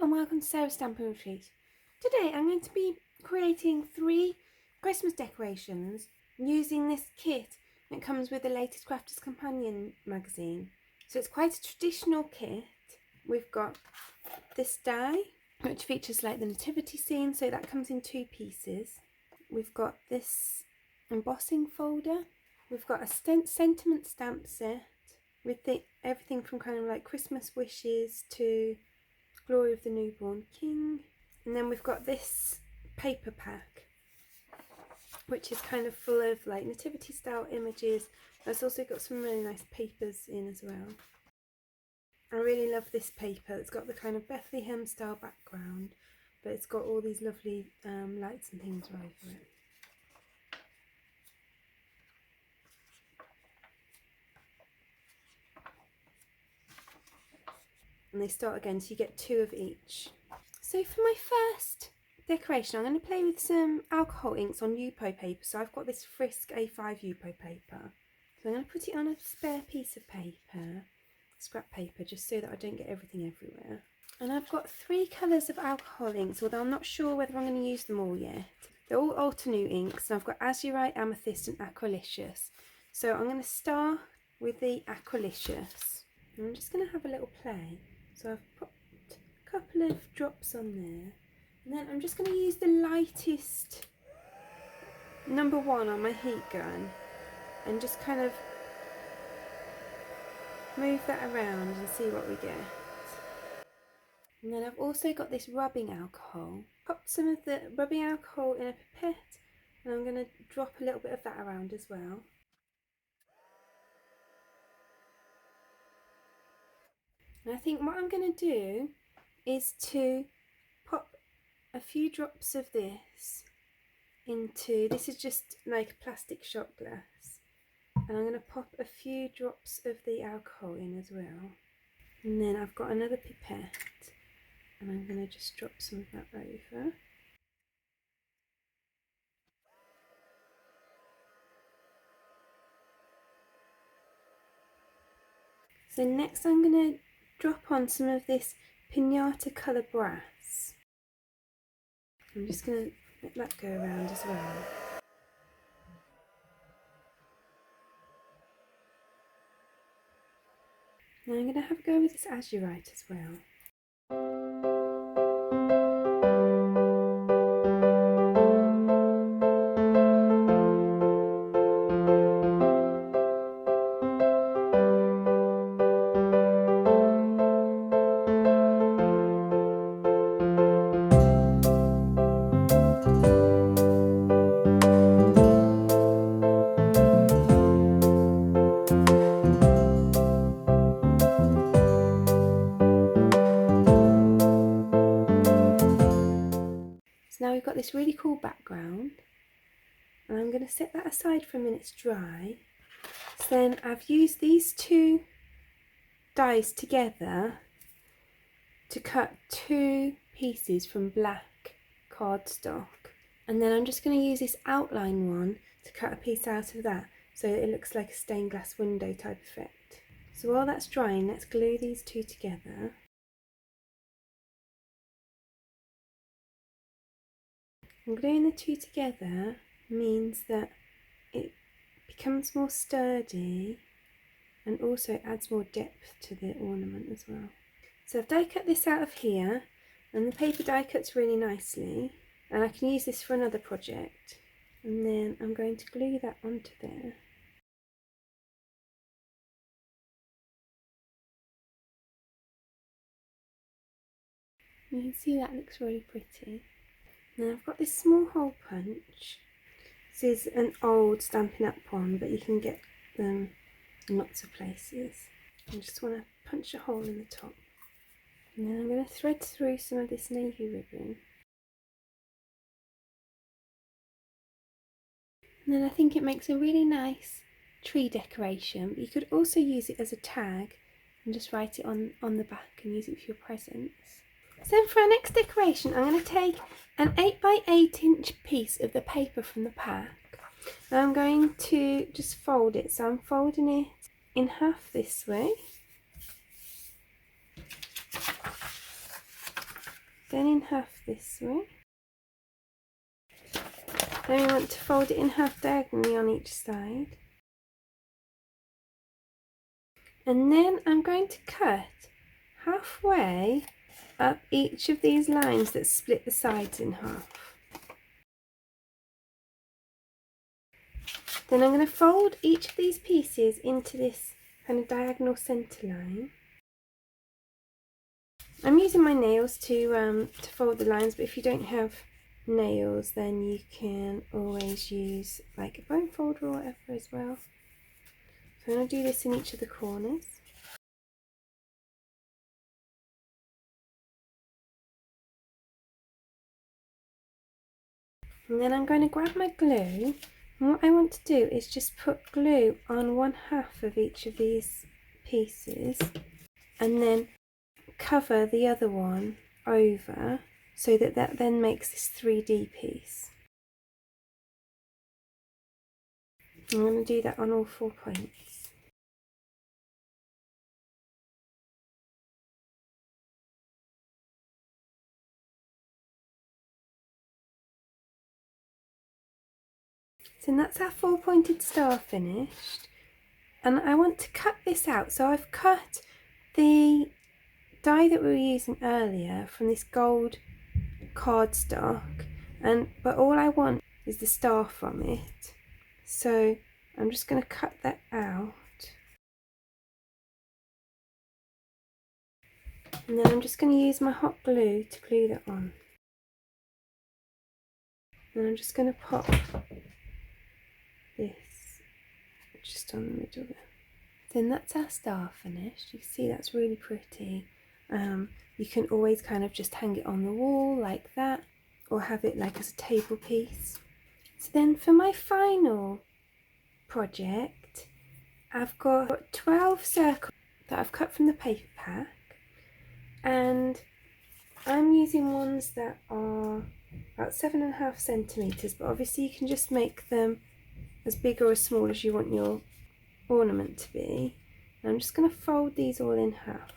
and welcome to Sarah's Stamping Retreat. Today I'm going to be creating 3 Christmas decorations using this kit that comes with the latest Crafters Companion magazine. So it's quite a traditional kit. We've got this die which features like the nativity scene, so that comes in 2 pieces. We've got this embossing folder. We've got a sentiment stamp set with everything from kind of like Christmas wishes to Glory of the Newborn King. And then we've got this paper pack, which is kind of full of like nativity style images. It's also got some really nice papers in as well. I really love this paper. It's got the kind of Bethlehem style background, but it's got all these lovely lights and things all over it. And they start again, so you get 2 of each. So for my first decoration, I'm going to play with some alcohol inks on Yupo paper. So I've got this Frisk A5 Yupo paper. So I'm going to put it on a spare piece of paper, scrap paper, just so that I don't get everything everywhere. And I've got 3 colours of alcohol inks, although I'm not sure whether I'm going to use them all yet. They're all Altenew inks, and I've got Azurite, Amethyst and Aqualicious. So I'm going to start with the Aqualicious. I'm just going to have a little play. So I've put a couple of drops on there, and then I'm just going to use the lightest number 1 on my heat gun and just kind of move that around and see what we get. And then I've also got this rubbing alcohol. Pop some of the rubbing alcohol in a pipette, and I'm going to drop a little bit of that around as well. And I think what I'm going to do is to pop a few drops of this into, this is just like a plastic shot glass, and I'm going to pop a few drops of the alcohol in as well. And then I've got another pipette, and I'm going to just drop some of that over. So next I'm going to drop on some of this Pinata colour brass. I'm just going to let that go around as well. Now I'm going to have a go with this Azurite as well. So now we've got this really cool background, and I'm going to set that aside for a minute to dry. So then I've used these 2 dies together to cut 2 pieces from black cardstock, and then I'm just going to use this outline one to cut a piece out of that so that it looks like a stained glass window type effect. So while that's drying, let's glue these 2 together. And gluing the 2 together means that it becomes more sturdy, and also adds more depth to the ornament as well. So I've die cut this out of here, and the paper die cuts really nicely, and I can use this for another project. And then I'm going to glue that onto there. You can see that looks really pretty. Now I've got this small hole punch. This is an old Stampin' Up one, but you can get them in lots of places. I just want to punch a hole in the top. And then I'm going to thread through some of this navy ribbon. And then I think it makes a really nice tree decoration, but you could also use it as a tag and just write it on the back and use it for your presents. So for our next decoration, I'm going to take an 8x8 inch piece of the paper from the pack, and I'm going to just fold it. So I'm folding it in half this way, then in half this way. Then we want to fold it in half diagonally on each side. And then I'm going to cut halfway up each of these lines that split the sides in half. Then I'm going to fold each of these pieces into this kind of diagonal centre line. I'm using my nails to fold the lines, but if you don't have nails then you can always use like a bone folder or whatever as well. So I'm going to do this in each of the corners. And then I'm going to grab my glue, and what I want to do is just put glue on one half of each of these pieces and then cover the other one over so that that then makes this 3D piece. I'm going to do that on all 4 points. So that's our 4-pointed star finished, and I want to cut this out. So I've cut the die that we were using earlier from this gold cardstock, but all I want is the star from it. So I'm just going to cut that out, and then I'm just going to use my hot glue to glue that on. And I'm just going to pop this just on the middle there. Then that's our star finished. You can see that's really pretty. You can always kind of just hang it on the wall like that, or have it like as a table piece. So then for my final project, I've got 12 circles that I've cut from the paper pack, and I'm using ones that are about 7.5 centimetres, but obviously you can just make them as big or as small as you want your ornament to be. And I'm just going to fold these all in half.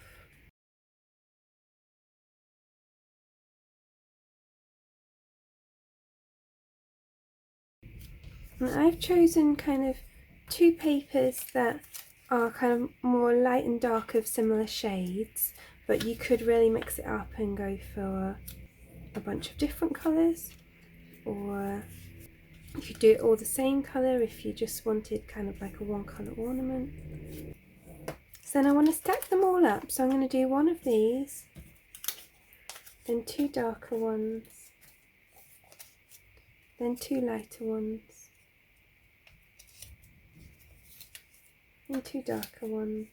And I've chosen kind of 2 papers that are kind of more light and dark of similar shades, but you could really mix it up and go for a bunch of different colours, or you could do it all the same colour if you just wanted kind of like a 1-colour ornament. So then I want to stack them all up, so I'm going to do one of these, then 2 darker ones, then 2 lighter ones, then 2 darker ones,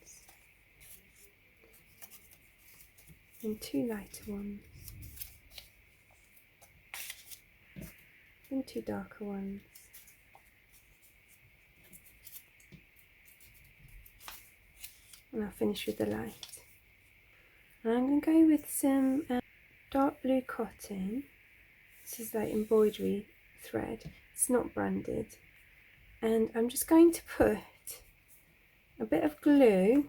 then 2 lighter ones, then 2 darker ones, and I'll finish with the light. And I'm going to go with some dark blue cotton. This is like embroidery thread, it's not branded, and I'm just going to put a bit of glue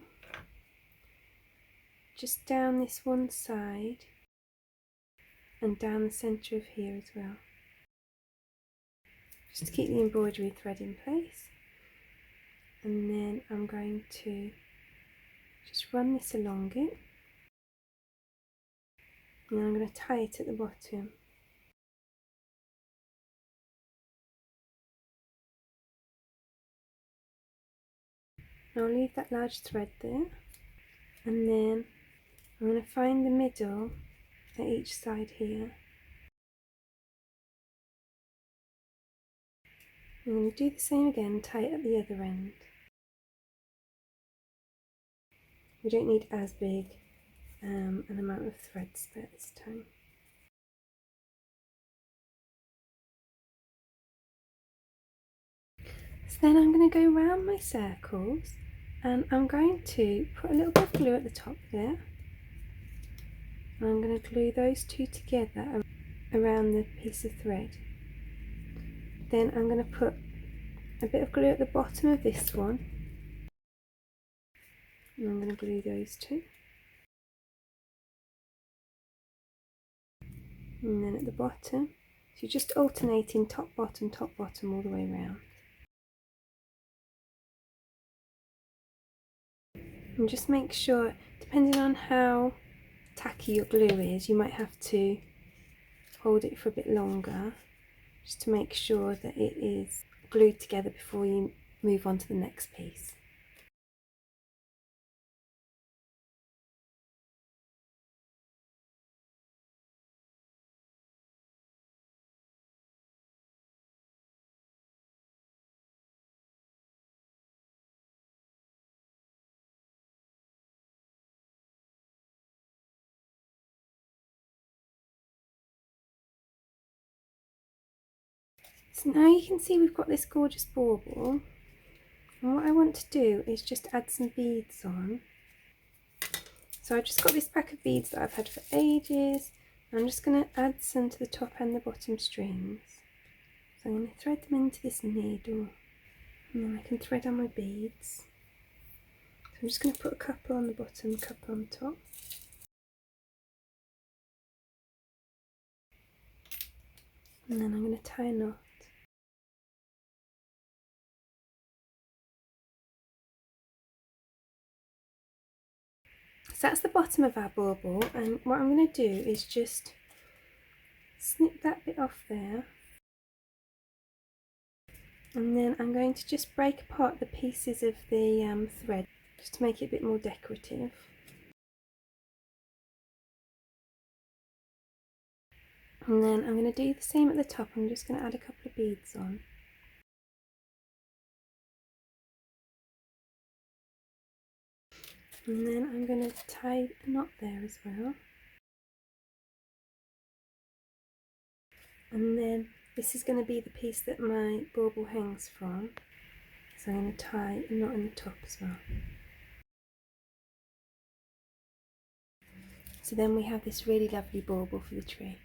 just down this one side and down the centre of here as well, just to keep the embroidery thread in place. And then I'm going to just run this along it, and then I'm going to tie it at the bottom. I'll leave that large thread there, and then I'm going to find the middle at each side here. I'm going to do the same again, tie it at the other end. We don't need as big an amount of thread spare this time. So then I'm going to go round my circles, and I'm going to put a little bit of glue at the top there, and I'm going to glue those 2 together around the piece of thread. Then I'm going to put a bit of glue at the bottom of this one, and I'm going to glue those 2. and then at the bottom. So you're just alternating top, bottom all the way around. And just make sure, depending on how tacky your glue is, you might have to hold it for a bit longer, just to make sure that it is glued together before you move on to the next piece. So now you can see we've got this gorgeous bauble, and what I want to do is just add some beads on. So I've just got this pack of beads that I've had for ages. I'm just going to add some to the top and the bottom strings. So I'm going to thread them into this needle, and then I can thread on my beads. So I'm just going to put a couple on the bottom, a couple on the top. And then I'm going to tie a knot. So that's the bottom of our bauble, and what I'm going to do is just snip that bit off there, and then I'm going to just break apart the pieces of the thread just to make it a bit more decorative. And then I'm going to do the same at the top. I'm just going to add a couple of beads on. And then I'm going to tie a knot there as well. And then this is going to be the piece that my bauble hangs from. So I'm going to tie a knot in the top as well. So then we have this really lovely bauble for the tree.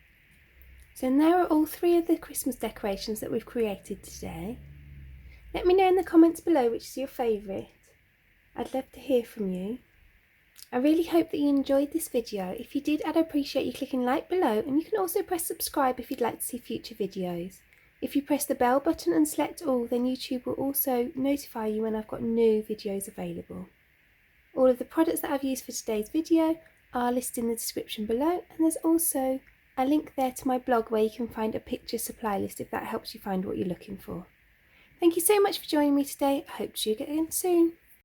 So there are all three of the Christmas decorations that we've created today. Let me know in the comments below which is your favourite. I'd love to hear from you. I really hope that you enjoyed this video. If you did, I'd appreciate you clicking like below, and you can also press subscribe if you'd like to see future videos. If you press the bell button and select all, then YouTube will also notify you when I've got new videos available. All of the products that I've used for today's video are listed in the description below, and there's also a link there to my blog where you can find a picture supply list if that helps you find what you're looking for. Thank you so much for joining me today. I hope to see you again soon.